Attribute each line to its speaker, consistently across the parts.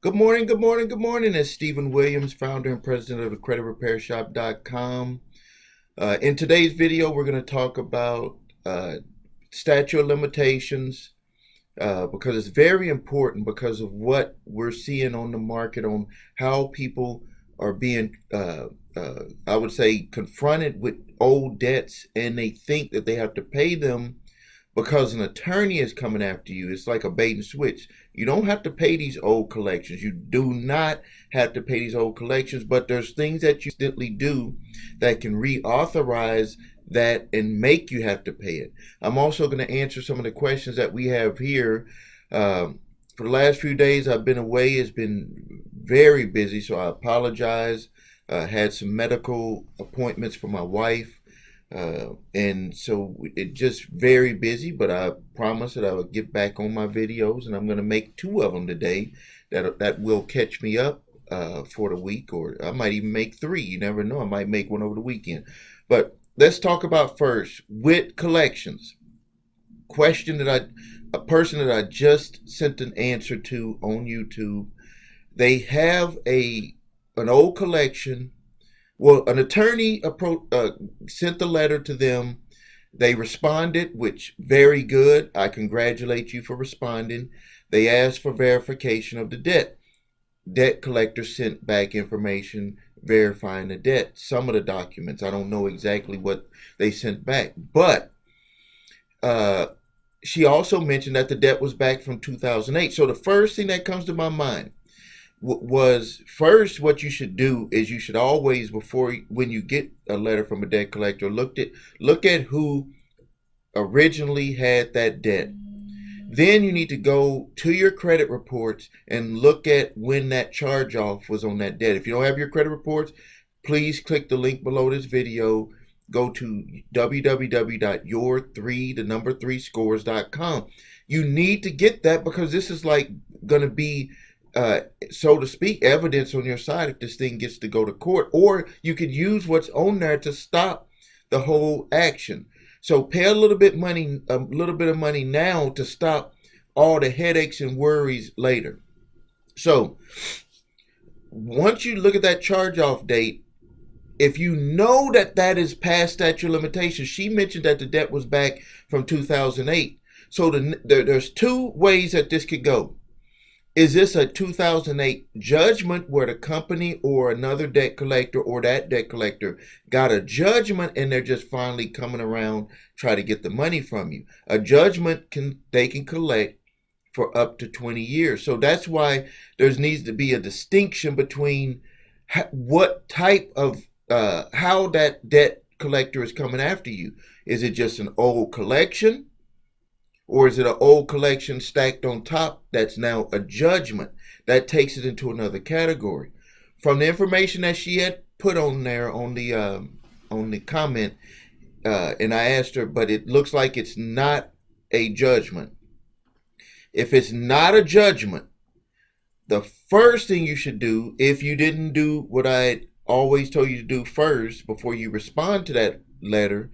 Speaker 1: Good morning, good morning, good morning. It's Stephen Williams, founder and president of the creditrepairshop.com. In today's video, we're going to talk about statute of limitations because it's very important because of what we're seeing on the market, on how people are being, I would say, confronted with old debts, and they think that they have to pay them because an attorney is coming after you. It's like a bait and switch. You don't have to pay these old collections. You do not have to pay these old collections, but there's things that you instantly do that can reauthorize that and make you have to pay it. I'm also going to answer some of the questions that we have here. For the last few days, I've been away. It's been very busy, so I apologize. Had some medical appointments for my wife. And so it just very busy, but I promise that I will get back on my videos, and I'm going to make 2 of them today that will catch me up for the week, or I might even make 3. You never know. I might make one over the weekend. But let's talk about first with collections. A person that I just sent an answer to on YouTube. They have an old collection. Well, an attorney sent the letter to them. They responded, which very good. I congratulate you for responding. They asked for verification of the debt. Debt collector sent back information verifying the debt. Some of the documents, I don't know exactly what they sent back. But she also mentioned that the debt was back from 2008. So the first thing that comes to my mind was first, what you should do is you should always, when you get a letter from a debt collector, look at who originally had that debt. Then you need to go to your credit reports and look at when that charge off was on that debt. If you don't have your credit reports, please click the link below this video. Go to www.your3scores.com. You need to get that because this is like going to be so to speak, evidence on your side if this thing gets to go to court, or you could use what's on there to stop the whole action. So pay a little bit of money now to stop all the headaches and worries later. So once you look at that charge-off date, if you know that that is past statute of limitations, she mentioned that the debt was back from 2008. So there's 2 ways that this could go. Is this a 2008 judgment where the company or another debt collector or that debt collector got a judgment and they're just finally coming around try to get the money from you? A judgment they can collect for up to 20 years. So that's why there needs to be a distinction between what type of how that debt collector is coming after you. Is it just an old collection? Or is it an old collection stacked on top that's now a judgment? That takes it into another category. From the information that she had put on there on the comment, and I asked her, but it looks like it's not a judgment. If it's not a judgment, the first thing you should do, if you didn't do what I always told you to do first before you respond to that letter,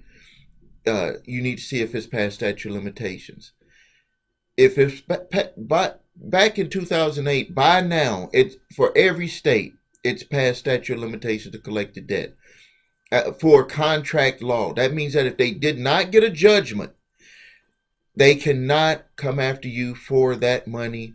Speaker 1: you need to see if it's past statute of limitations. If it's back in 2008, by now, it's for every state, it's past statute of limitations to collect the debt. For contract law, that means that if they did not get a judgment, they cannot come after you for that money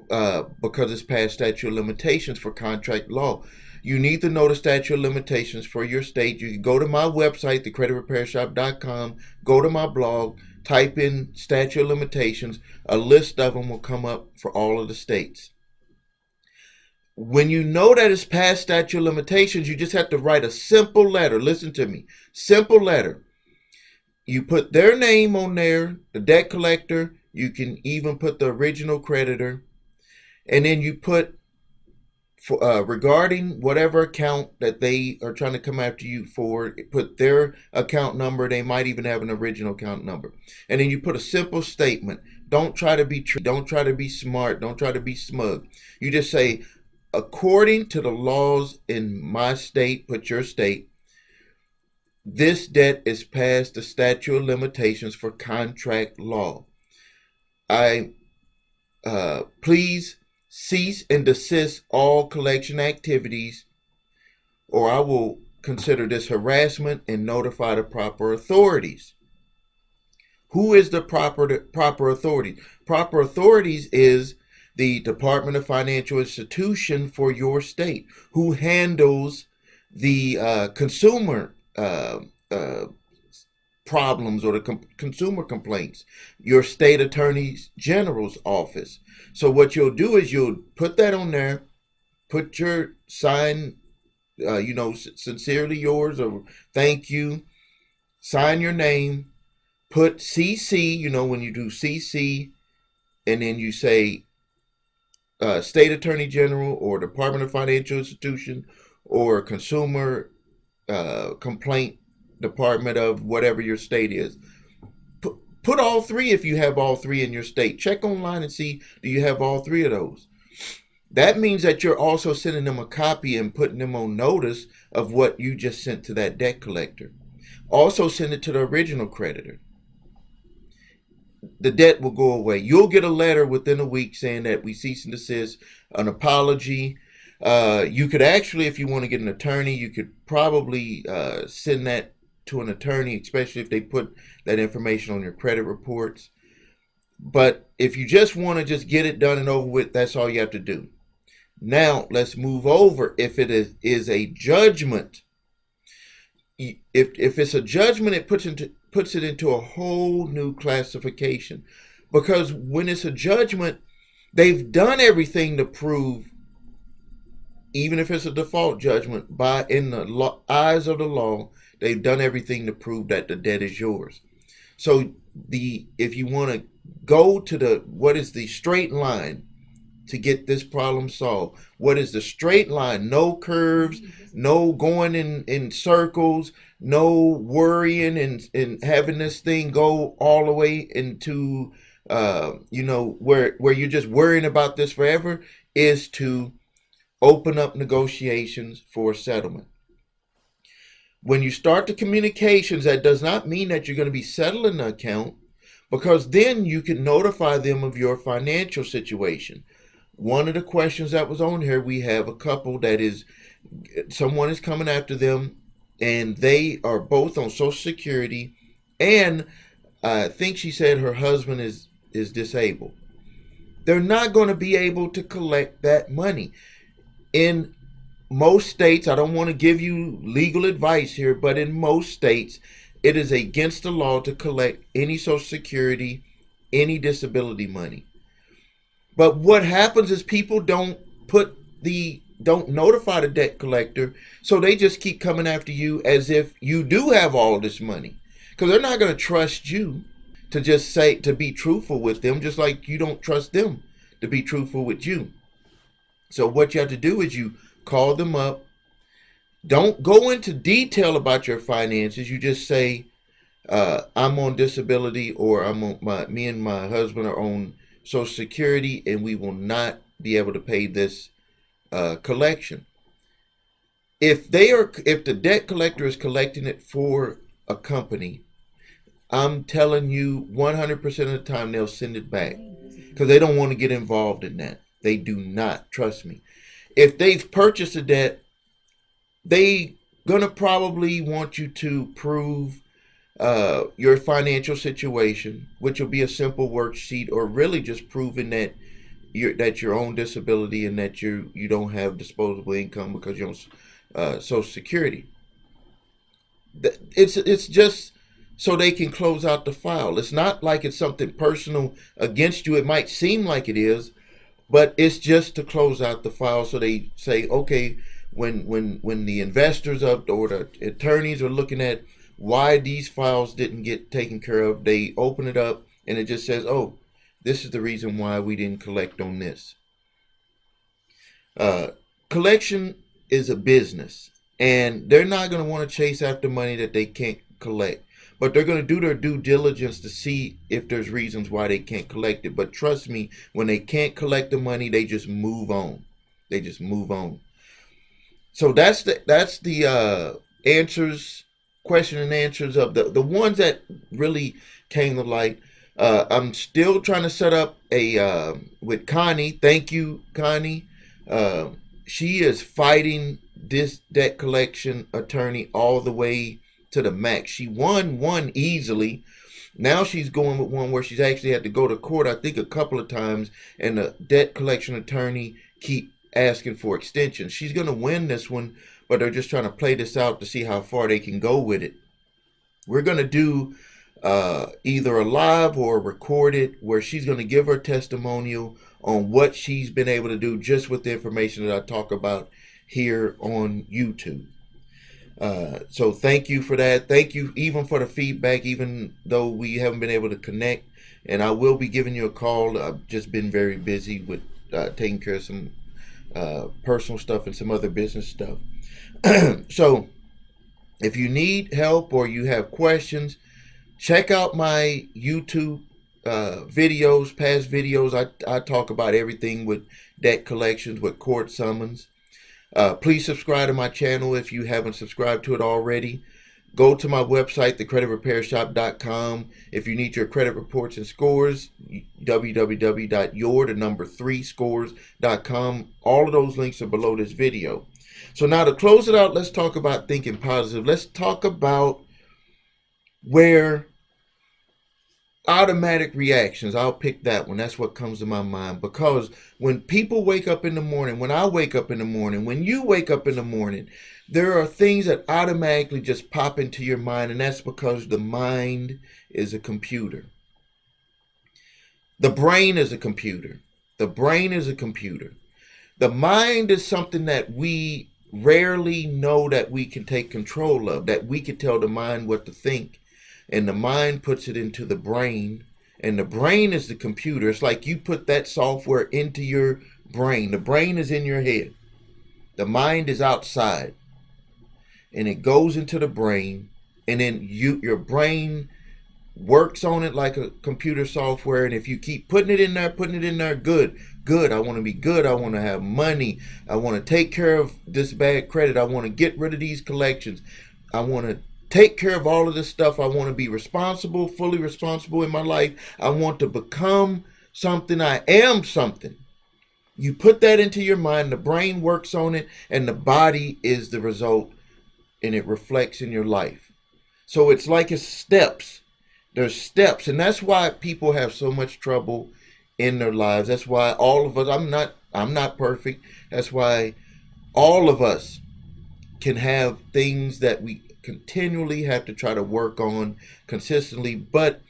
Speaker 1: because it's past statute of limitations for contract law. You need to know the statute of limitations for your state. You can go to my website, thecreditrepairshop.com, go to my blog, type in statute of limitations. A list of them will come up for all of the states. When you know that it's past statute of limitations, you just have to write a simple letter. Listen to me. Simple letter. You put their name on there, the debt collector. You can even put the original creditor. And then you put regarding whatever account that they are trying to come after you for, put their account number. They might even have an original account number. And then you put a simple statement. Don't try to be smart. Don't try to be smug. You just say, according to the laws in my state, put your state, this debt is past the statute of limitations for contract law. Please cease and desist all collection activities, or I will consider this harassment and notify the proper authorities. Who is the proper authority? Proper authorities is the Department of Financial Institution for your state, who handles the consumer problems or the consumer complaints, your state attorney general's office. So what you'll do is you'll put that on there, put your sign, sincerely yours or thank you, sign your name, put CC, when you do CC, and then you say state attorney general or Department of Financial Institution or consumer complaint department of whatever your state is. Put all three if you have all three in your state. Check online and see, do you have all three of those? That means that you're also sending them a copy and putting them on notice of what you just sent to that debt collector. Also send it to the original creditor. The debt will go away. You'll get a letter within a week saying that we cease and desist, an apology. You could actually, if you want to get an attorney, you could probably send that to an attorney, especially if they put that information on your credit reports. But if you just want to just get it done and over with, that's all you have to do. Now, let's move over. If it is a judgment, if it's a judgment, it puts it into a whole new classification. Because when it's a judgment, they've done everything to prove, even if it's a default judgment, in the eyes of the law, they've done everything to prove that the debt is yours. So if you want to go to what is the straight line to get this problem solved, what is the straight line? No curves, no going in circles, no worrying and having this thing go all the way into where you're just worrying about this forever, is to open up negotiations for settlement. When you start the communications, that does not mean that you're going to be settling the account, because then you can notify them of your financial situation. One of the questions that was on here, we have a couple someone is coming after them, and they are both on Social Security, and I think she said her husband is disabled. They're not going to be able to collect that money. In most states, I don't want to give you legal advice here, but in most states, it is against the law to collect any Social Security, any disability money. But what happens is people don't notify the debt collector, so they just keep coming after you as if you do have all this money, because they're not going to trust you to be truthful with them, just like you don't trust them to be truthful with you. So what you have to do is you call them up. Don't go into detail about your finances. You just say, I'm on disability, or me and my husband are on Social Security, and we will not be able to pay this collection. If the debt collector is collecting it for a company, I'm telling you 100% of the time they'll send it back, because they don't want to get involved in that. They do not, trust me. If they've purchased a debt, they gonna probably want you to prove your financial situation, which will be a simple worksheet, or really just proving that you're on disability and that you don't have disposable income because you're on Social Security. It's just so they can close out the file. It's not like it's something personal against you. It might seem like it is, but it's just to close out the file. So they say, okay, when the investors or the attorneys are looking at why these files didn't get taken care of, they open it up and it just says, oh, this is the reason why we didn't collect on this. Collection is a business, and they're not going to want to chase after money that they can't collect. But they're going to do their due diligence to see if there's reasons why they can't collect it. But trust me, when they can't collect the money, they just move on. They just move on. So that's the question and answers of the ones that really came to light. I'm still trying to set up a with Connie. Thank you, Connie. Uh, she is fighting this debt collection attorney all the way to the max. She won one easily. Now she's going with one where she's actually had to go to court, I think, a couple of times, and the debt collection attorney keep asking for extensions. She's going to win this one, but they're just trying to play this out to see how far they can go with it. We're going to do either a live or a recorded where she's going to give her testimonial on what she's been able to do just with the information that I talk about here on YouTube. So thank you for that. Thank you even for the feedback, even though we haven't been able to connect. And I will be giving you a call. I've just been very busy with taking care of some personal stuff and some other business stuff. So if you need help or you have questions, check out my YouTube videos, past videos. I talk about everything with debt collections, with court summons. Please subscribe to my channel if you haven't subscribed to it already. Go to my website, thecreditrepairshop.com. If you need your credit reports and scores, www.your3scores.com. All of those links are below this video. So now to close it out, let's talk about thinking positive. Let's talk about where automatic reactions, I'll pick that one. That's what comes to my mind. Because when people wake up in the morning, when I wake up in the morning, when you wake up in the morning, there are things that automatically just pop into your mind, and that's because the mind is a computer. The brain is a computer. The brain is a computer. The mind is something that we rarely know that we can take control of, that we can tell the mind what to think. And the mind puts it into the brain, and the brain is the computer. It's like you put that software into your brain. The brain is in your head. The mind is outside, and it goes into the brain, and then your brain works on it like a computer software. And if you keep putting it in there, good. I want to be good. I want to have money. I want to take care of this bad credit. I want to get rid of these collections. I want to take care of all of this stuff. I want to be responsible, fully responsible in my life. I want to become something. I am something. You put that into your mind, the brain works on it, and the body is the result, and it reflects in your life. So it's like it's steps. There's steps, and that's why people have so much trouble in their lives. That's why all of us, I'm not perfect. That's why all of us can have things that we continually have to try to work on consistently. But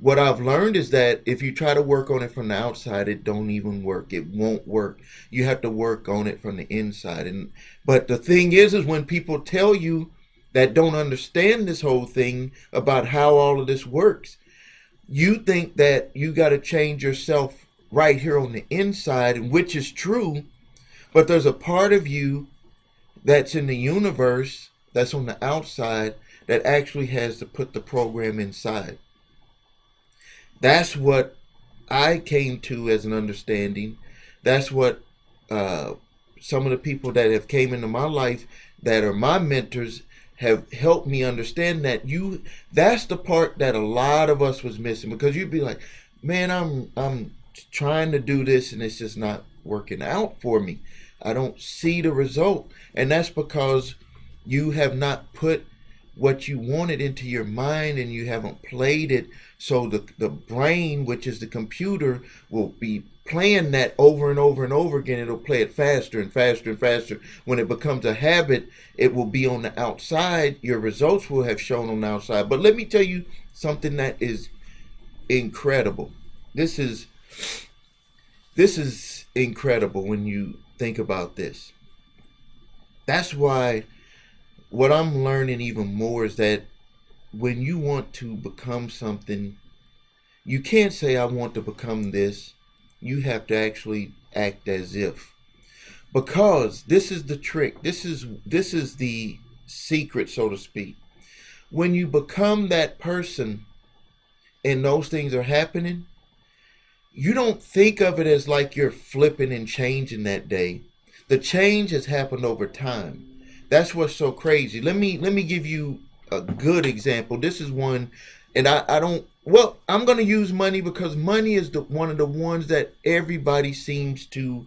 Speaker 1: what I've learned is that if you try to work on it from the outside, it don't even work. It won't work. You have to work on it from the inside. But the thing is when people tell you that don't understand this whole thing about how all of this works, you think that you got to change yourself right here on the inside, and which is true, but there's a part of you that's in the universe, that's on the outside, that actually has to put the program inside. That's what I came to as an understanding. That's what some of the people that have came into my life that are my mentors have helped me understand, that that's the part that a lot of us was missing. Because you'd be like, man, I'm trying to do this and it's just not working out for me. I don't see the result. And that's because you have not put what you wanted into your mind, and you haven't played it. So the brain, which is the computer, will be playing that over and over and over again. It'll play it faster and faster and faster. When it becomes a habit, it will be on the outside. Your results will have shown on the outside. But let me tell you something that is incredible. This is incredible when you think about this. That's why what I'm learning even more is that when you want to become something, you can't say, I want to become this. You have to actually act as if. Because this is the trick. This is the secret, so to speak. When you become that person and those things are happening, you don't think of it as like you're flipping and changing that day. The change has happened over time. That's what's so crazy. Let me give you a good example. This is one, and I don't Well, I'm going to use money because money is one of the ones that everybody seems to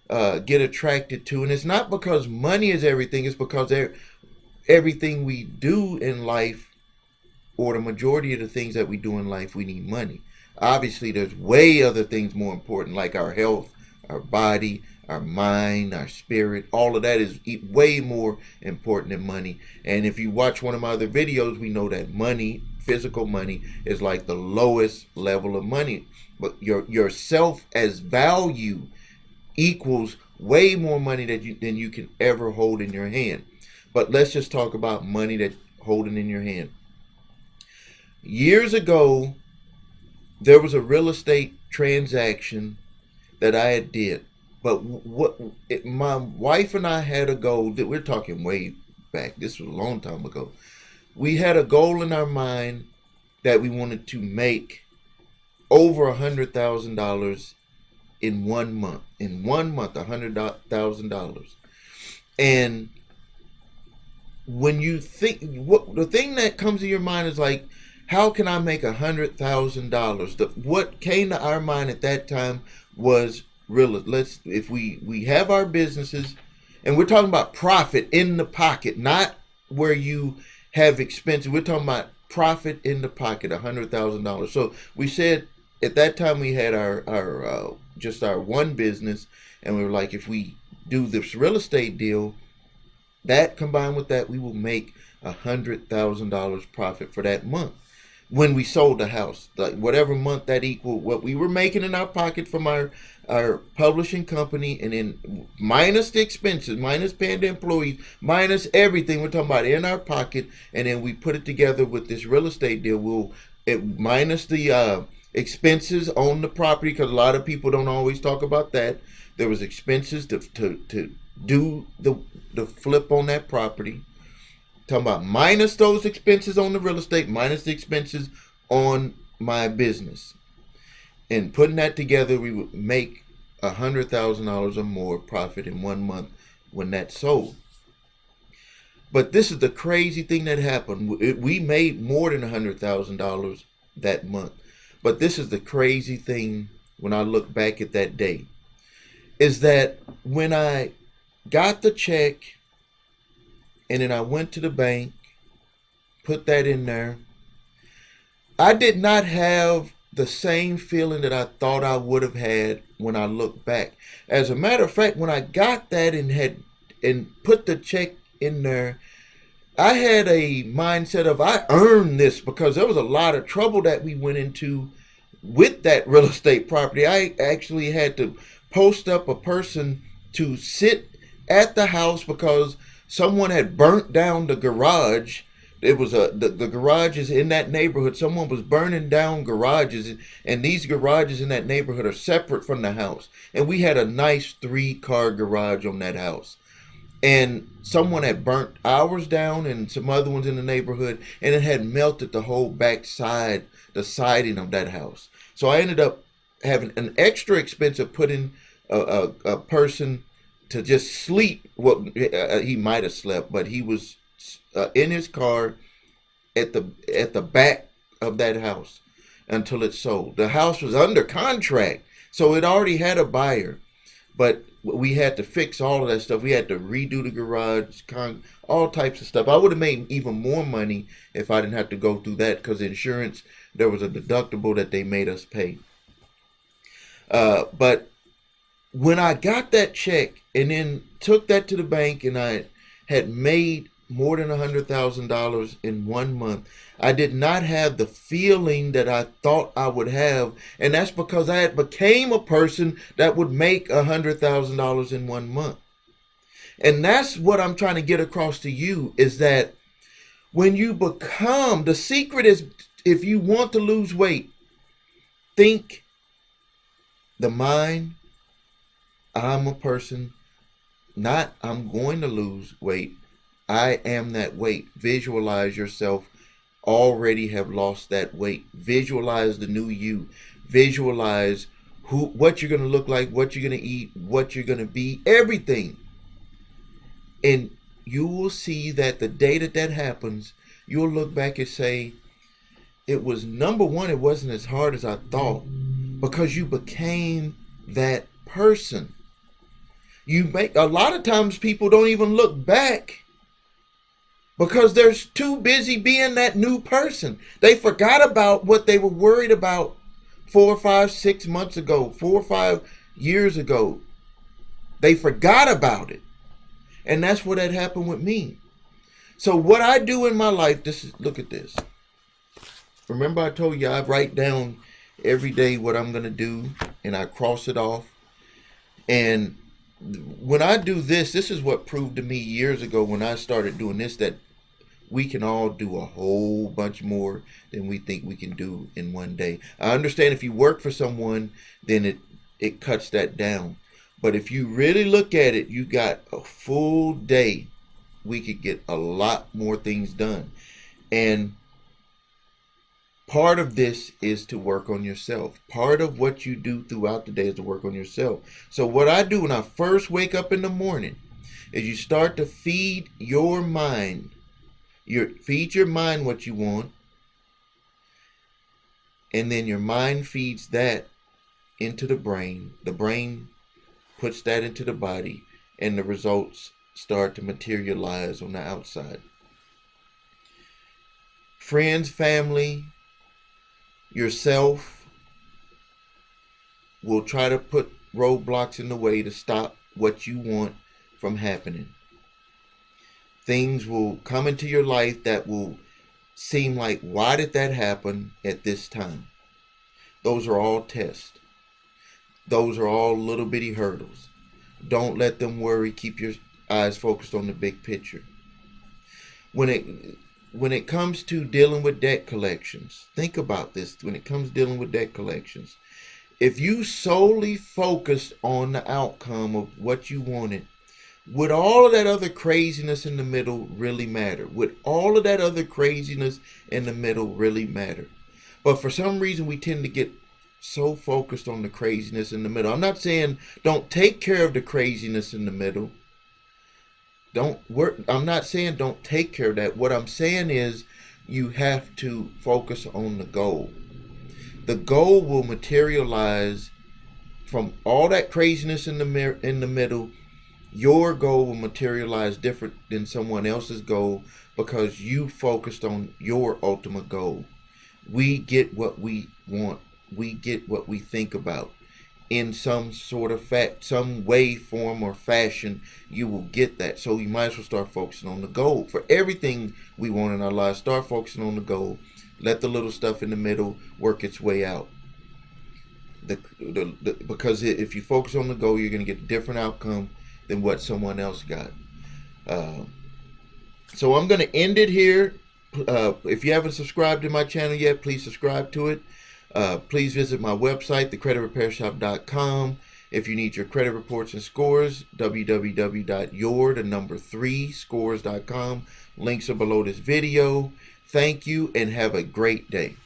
Speaker 1: get attracted to. And it's not because money is everything, it's because everything we do in life, or the majority of the things that we do in life, we need money. Obviously, there's way other things more important, like our health, our body, our mind, our spirit. All of that is way more important than money. And if you watch one of my other videos, we know that money, physical money, is like the lowest level of money. But your self as value equals way more money than you can ever hold in your hand. But let's just talk about money that holding in your hand. Years ago, there was a real estate transaction that I had did. But my wife and I had a goal that we're talking way back. This was a long time ago. We had a goal in our mind that we wanted to make over $100,000 in 1 month. In 1 month, $100,000. And when you think, the thing that comes to your mind is like, how can I make $100,000? What came to our mind at that time was real. If we have our businesses, and we're talking about profit in the pocket, not where you have expenses. We're talking about profit in the pocket, $100,000. So we said at that time we had our just our one business, and we were like, if we do this real estate deal, that combined with that, we will make $100,000 profit for that month. When we sold the house, like whatever month that equaled what we were making in our pocket from our publishing company, and then minus the expenses, minus paying the employees, minus everything we're talking about in our pocket, and then we put it together with this real estate deal. Minus the expenses on the property, because a lot of people don't always talk about that. There was expenses to do the flip on that property. Talking about minus those expenses on the real estate, minus the expenses on my business, and putting that together, we would make $100,000 or more profit in 1 month when that sold. But this is the crazy thing that happened. We made more than $100,000 that month. But this is the crazy thing when I look back at that day, is that when I got the check, and then I went to the bank, put that in there, I did not have the same feeling that I thought I would have had when I look back. As a matter of fact, when I got that and put the check in there, I had a mindset of, I earned this, because there was a lot of trouble that we went into with that real estate property. I actually had to post up a person to sit at the house because someone had burnt down the garage. It was the garages in that neighborhood. Someone was burning down garages, and these garages in that neighborhood are separate from the house. And we had a nice 3-car garage on that house. And someone had burnt ours down and some other ones in the neighborhood, and it had melted the whole back side, the siding of that house. So I ended up having an extra expense of putting a person to just sleep. Well, he might have slept, but he was in his car at the back of that house until it sold. The house was under contract, so it already had a buyer, but we had to fix all of that stuff. We had to redo the garage, all types of stuff. I would have made even more money if I didn't have to go through that, because insurance, there was a deductible that they made us pay. But when I got that check and then took that to the bank, and I had made more than $100,000 in 1 month, I did not have the feeling that I thought I would have. And that's because I had became a person that would make $100,000 in 1 month. And that's what I'm trying to get across to you, is that when you become, the secret is, if you want to lose weight, think the mind, I'm a person, not I'm going to lose weight. I am that weight. Visualize yourself already have lost that weight. Visualize the new you. Visualize what you're going to look like, what you're going to eat, what you're going to be, everything. And you will see that the day that happens, you'll look back and say, it was, number one, it wasn't as hard as I thought, because you became that person. You make, a lot of times people don't even look back because they're too busy being that new person. They forgot about what they were worried about 4 or 5, 6 months ago, 4 or 5 years ago. They forgot about it. And that's what had happened with me. So what I do in my life, this is, look at this. Remember I told you I write down every day what I'm going to do, and I cross it off. And when I do this, this is what proved to me years ago when I started doing this, that we can all do a whole bunch more than we think we can do in one day. I understand if you work for someone, then it cuts that down. But if you really look at it, you got a full day. We could get a lot more things done. And part of this is to work on yourself. Part of what you do throughout the day is to work on yourself. So what I do when I first wake up in the morning is you start to feed your mind. Feed your mind what you want. And then your mind feeds that into the brain. The brain puts that into the body. And the results start to materialize on the outside. Friends, family, yourself will try to put roadblocks in the way to stop what you want from happening. Things will come into your life that will seem like, why did that happen at this time? Those are all tests. Those are all little bitty hurdles. Don't let them worry. Keep your eyes focused on the big picture. When it comes to dealing with debt collections, think about this. When it comes to dealing with debt collections, if you solely focus on the outcome of what you wanted, would all of that other craziness in the middle really matter? Would all of that other craziness in the middle really matter? But for some reason, we tend to get so focused on the craziness in the middle. I'm not saying don't take care of the craziness in the middle. I'm not saying don't take care of that. What I'm saying is you have to focus on the goal. The goal will materialize from all that craziness in the middle. Your goal will materialize different than someone else's goal because you focused on your ultimate goal. We get what we want. We get what we think about. In some sort of some way, form, or fashion, you will get that. So you might as well start focusing on the goal. For everything we want in our lives, start focusing on the goal. Let the little stuff in the middle work its way out. Because if you focus on the goal, you're going to get a different outcome than what someone else got. So I'm going to end it here. If you haven't subscribed to my channel yet, please subscribe to it. Please visit my website, thecreditrepairshop.com. If you need your credit reports and scores, www.your3scores.com. Links are below this video. Thank you and have a great day.